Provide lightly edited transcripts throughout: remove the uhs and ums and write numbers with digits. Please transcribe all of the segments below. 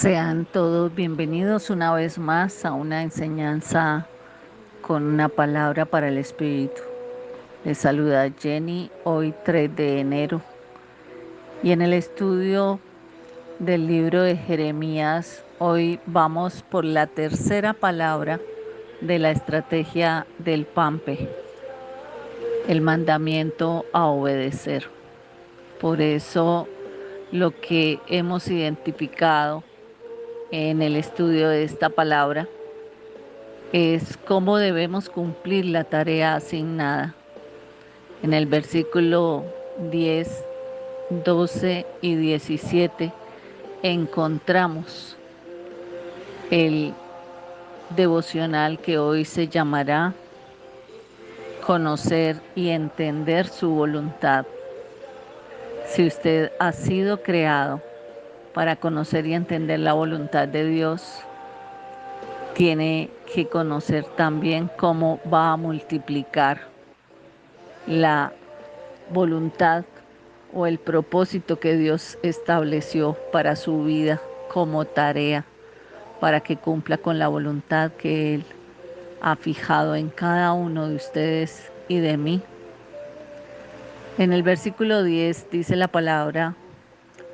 Sean todos bienvenidos una vez más a una enseñanza con una palabra para el Espíritu. Les saluda Jenny, hoy 3 de enero. Y en el estudio del libro de Jeremías, hoy vamos por la tercera palabra de la estrategia del PAMPE, el mandamiento a obedecer. Por eso lo que hemos identificado en el estudio de esta palabra es cómo debemos cumplir la tarea asignada. En el versículo 10, 12 y 17 encontramos el devocional que hoy se llamará Conocer y entender su voluntad. Si usted ha sido creado para conocer y entender la voluntad de Dios, tiene que conocer también cómo va a multiplicar la voluntad o el propósito que Dios estableció para su vida como tarea, para que cumpla con la voluntad que Él ha fijado en cada uno de ustedes y de mí. En el versículo 10 dice la palabra: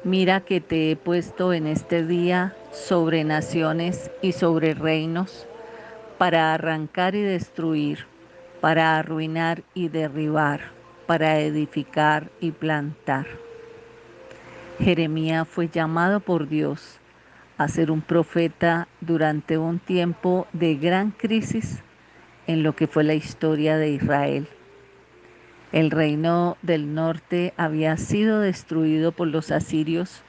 mira que te he puesto en este día sobre naciones y sobre reinos, para arrancar y destruir, para arruinar y derribar, para edificar y plantar. Jeremías fue llamado por Dios a ser un profeta durante un tiempo de gran crisis en lo que fue la historia de Israel. El reino del norte había sido destruido por los asirios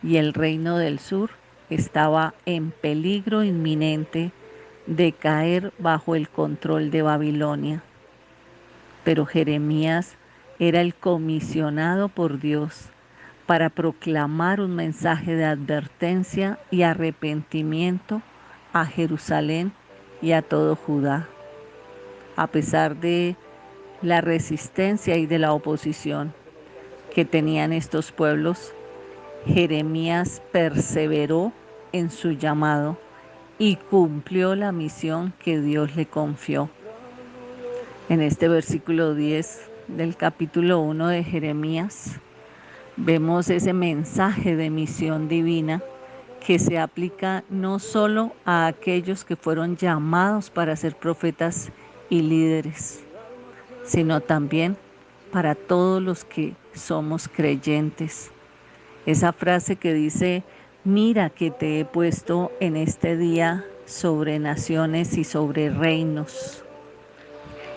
y el reino del sur estaba en peligro inminente de caer bajo el control de Babilonia. Pero Jeremías era el comisionado por Dios para proclamar un mensaje de advertencia y arrepentimiento a Jerusalén y a todo Judá. A pesar de la resistencia y de la oposición que tenían estos pueblos, Jeremías perseveró en su llamado y cumplió la misión que Dios le confió. En este versículo 10 del capítulo 1 de Jeremías, vemos ese mensaje de misión divina que se aplica no solo a aquellos que fueron llamados para ser profetas y líderes, sino también para todos los que somos creyentes. Esa frase que dice: mira que te he puesto en este día sobre naciones y sobre reinos,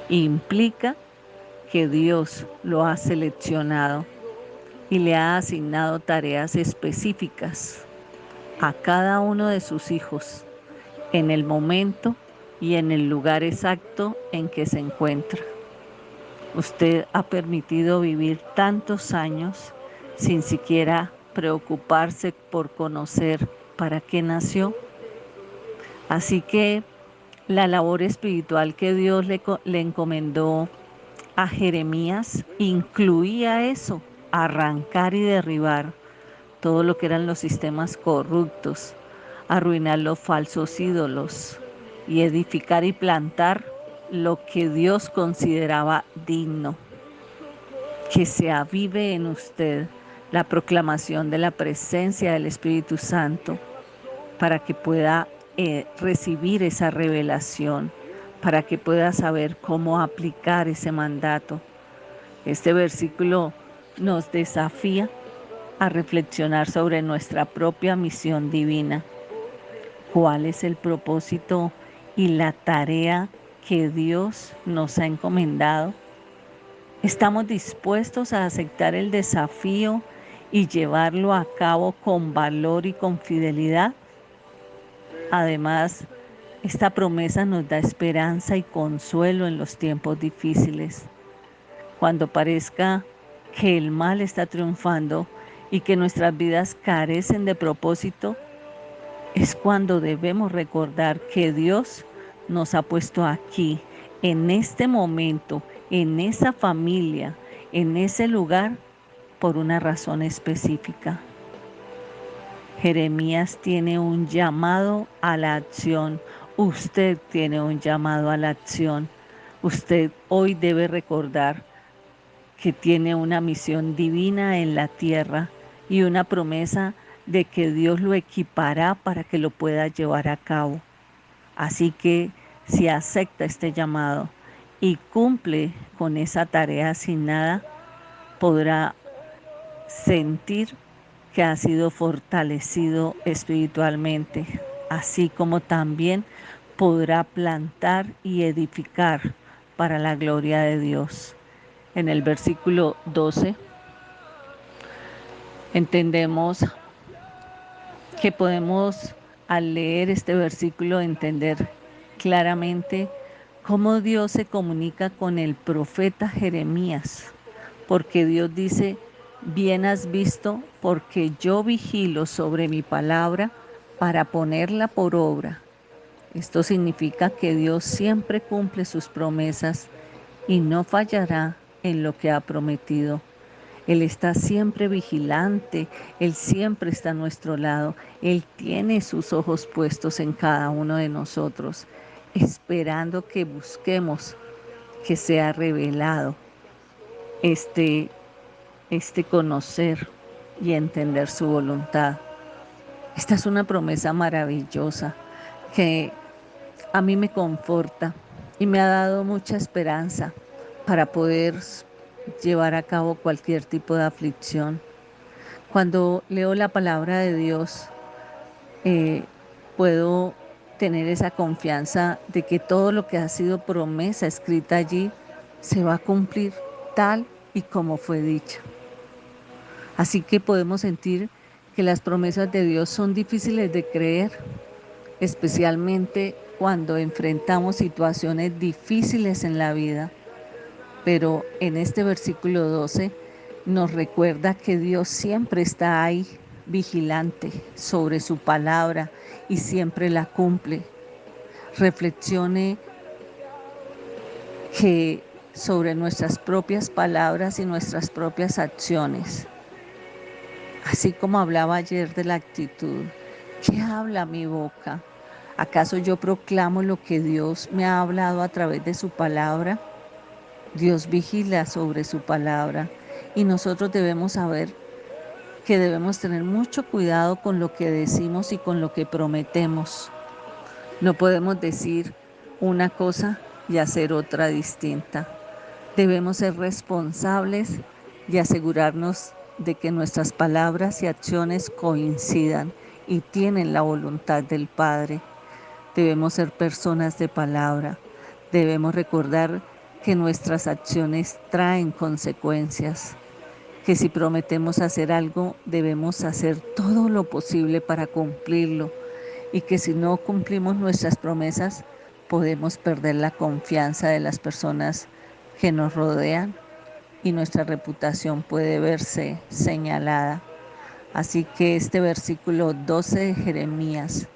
implica que Dios lo ha seleccionado y le ha asignado tareas específicas a cada uno de sus hijos en el momento y en el lugar exacto en que se encuentra. Usted ha permitido vivir tantos años sin siquiera preocuparse por conocer para qué nació. Así que la labor espiritual que Dios le encomendó a Jeremías incluía eso: arrancar y derribar todo lo que eran los sistemas corruptos, arruinar los falsos ídolos y edificar y plantar lo que Dios consideraba digno. Que se avive en usted la proclamación de la presencia del Espíritu Santo para que pueda recibir esa revelación, para que pueda saber cómo aplicar ese mandato. Este versículo nos desafía a reflexionar sobre nuestra propia misión divina. ¿Cuál es el propósito y la tarea que Dios nos ha encomendado? ¿Estamos dispuestos a aceptar el desafío y llevarlo a cabo con valor y con fidelidad? Además, esta promesa nos da esperanza y consuelo en los tiempos difíciles. Cuando parezca que el mal está triunfando y que nuestras vidas carecen de propósito, es cuando debemos recordar que Dios nos ha puesto aquí, en este momento, en esa familia, en ese lugar, por una razón específica. Jeremías tiene un llamado a la acción. Usted tiene un llamado a la acción. Usted hoy debe recordar que tiene una misión divina en la tierra y una promesa de que Dios lo equipará para que lo pueda llevar a cabo. Así que si acepta este llamado y cumple con esa tarea asignada, podrá sentir que ha sido fortalecido espiritualmente, así como también podrá plantar y edificar para la gloria de Dios. En el versículo 12 entendemos que podemos, al leer este versículo, entender claramente cómo Dios se comunica con el profeta Jeremías, porque Dios dice, bien has visto, porque yo vigilo sobre mi palabra para ponerla por obra. Esto significa que Dios siempre cumple sus promesas y no fallará en lo que ha prometido. Él está siempre vigilante, Él siempre está a nuestro lado, Él tiene sus ojos puestos en cada uno de nosotros, esperando que busquemos que sea revelado este, este conocer y entender su voluntad. Esta es una promesa maravillosa que a mí me conforta y me ha dado mucha esperanza para poder llevar a cabo cualquier tipo de aflicción. Cuando leo la palabra de Dios, eh, puedo tener esa confianza de que todo lo que ha sido promesa escrita allí se va a cumplir tal y como fue dicha. Así que podemos sentir que las promesas de Dios son difíciles de creer, especialmente cuando enfrentamos situaciones difíciles en la vida. Pero en este versículo 12 nos recuerda que Dios siempre está ahí, vigilante sobre su palabra y siempre la cumple. Reflexione que sobre nuestras propias palabras y nuestras propias acciones, así como hablaba ayer de la actitud, ¿qué habla mi boca? ¿Acaso yo proclamo lo que Dios me ha hablado a través de su palabra? Dios vigila sobre su palabra y nosotros debemos saber que debemos tener mucho cuidado con lo que decimos y con lo que prometemos. No podemos decir una cosa y hacer otra distinta. Debemos ser responsables y asegurarnos de que nuestras palabras y acciones coincidan y tienen la voluntad del Padre. Debemos ser personas de palabra. Debemos recordar que nuestras acciones traen consecuencias, que si prometemos hacer algo, debemos hacer todo lo posible para cumplirlo y que si no cumplimos nuestras promesas, podemos perder la confianza de las personas que nos rodean y nuestra reputación puede verse señalada. Así que este versículo 12 de Jeremías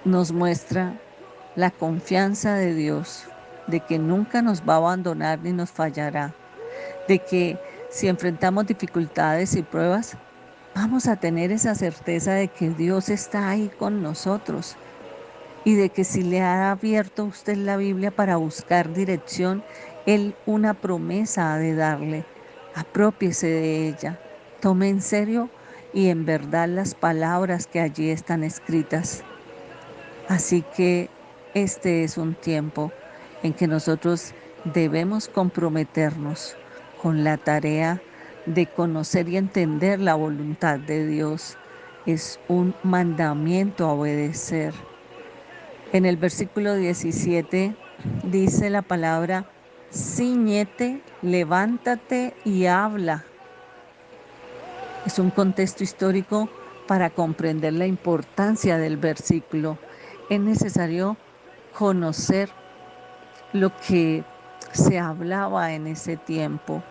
nos muestra la confianza de Dios, de que nunca nos va a abandonar ni nos fallará, de que si enfrentamos dificultades y pruebas, vamos a tener esa certeza de que Dios está ahí con nosotros y de que si le ha abierto a usted la Biblia para buscar dirección, Él una promesa ha de darle. Apropiese de ella, tome en serio y en verdad las palabras que allí están escritas. Así que este es un tiempo en que nosotros debemos comprometernos con la tarea de conocer y entender la voluntad de Dios. Es un mandamiento a obedecer. En el versículo 17 dice la palabra, ciñete, levántate y habla. Es un contexto histórico para comprender la importancia del versículo. Es necesario conocer lo que se hablaba en ese tiempo,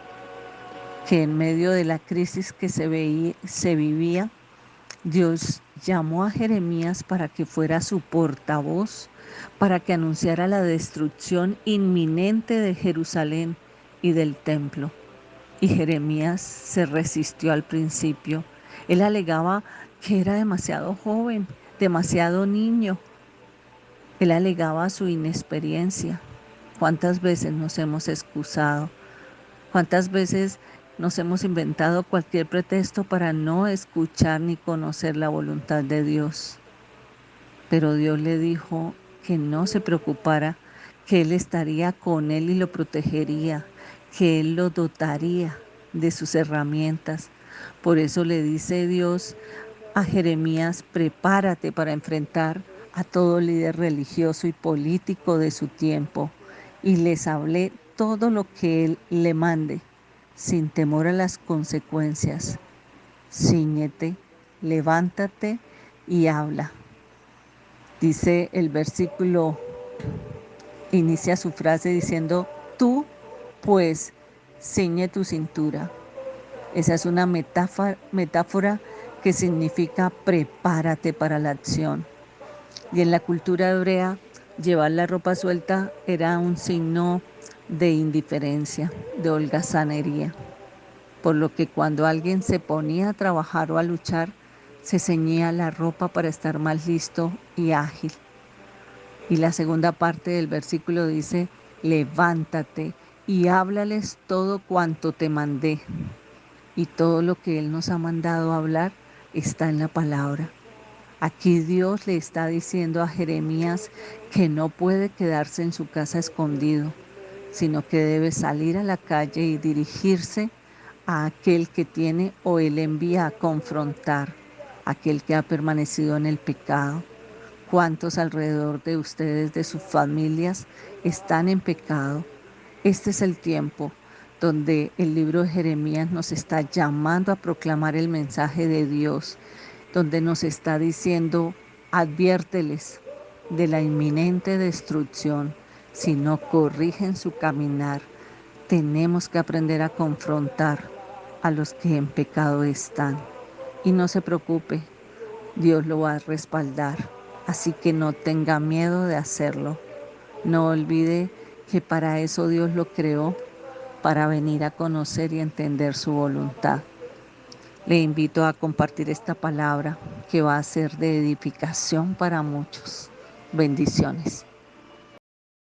que en medio de la crisis que se vivía, Dios llamó a Jeremías para que fuera su portavoz, para que anunciara la destrucción inminente de Jerusalén y del templo. Y Jeremías se resistió al principio. Él alegaba que era demasiado joven, demasiado niño. Él alegaba su inexperiencia. ¿Cuántas veces nos hemos excusado? ¿Cuántas veces nos hemos inventado cualquier pretexto para no escuchar ni conocer la voluntad de Dios? Pero Dios le dijo que no se preocupara, que Él estaría con él y lo protegería, que Él lo dotaría de sus herramientas. Por eso le dice Dios a Jeremías: prepárate para enfrentar a todo líder religioso y político de su tiempo. Y les hablé todo lo que Él le mande, sin temor a las consecuencias. Cíñete, levántate y habla. Dice el versículo, inicia su frase diciendo: tú pues ciñe tu cintura. Esa es una metáfora que significa prepárate para la acción. Y en la cultura hebrea, llevar la ropa suelta era un signo de indiferencia, de holgazanería. Por lo que cuando alguien se ponía a trabajar o a luchar, se ceñía la ropa para estar más listo y ágil. Y la segunda parte del versículo dice: levántate y háblales todo cuanto te mandé. Y todo lo que Él nos ha mandado hablar está en la palabra. Aquí Dios le está diciendo a Jeremías que no puede quedarse en su casa escondido, sino que debe salir a la calle y dirigirse a aquel que tiene o Él envía a confrontar, aquel que ha permanecido en el pecado. ¿Cuántos alrededor de ustedes, de sus familias, están en pecado? Este es el tiempo donde el libro de Jeremías nos está llamando a proclamar el mensaje de Dios, donde nos está diciendo: adviérteles de la inminente destrucción si no corrigen su caminar. Tenemos que aprender a confrontar a los que en pecado están. Y no se preocupe, Dios lo va a respaldar. Así que no tenga miedo de hacerlo. No olvide que para eso Dios lo creó, para venir a conocer y entender su voluntad. Le invito a compartir esta palabra que va a ser de edificación para muchos. Bendiciones.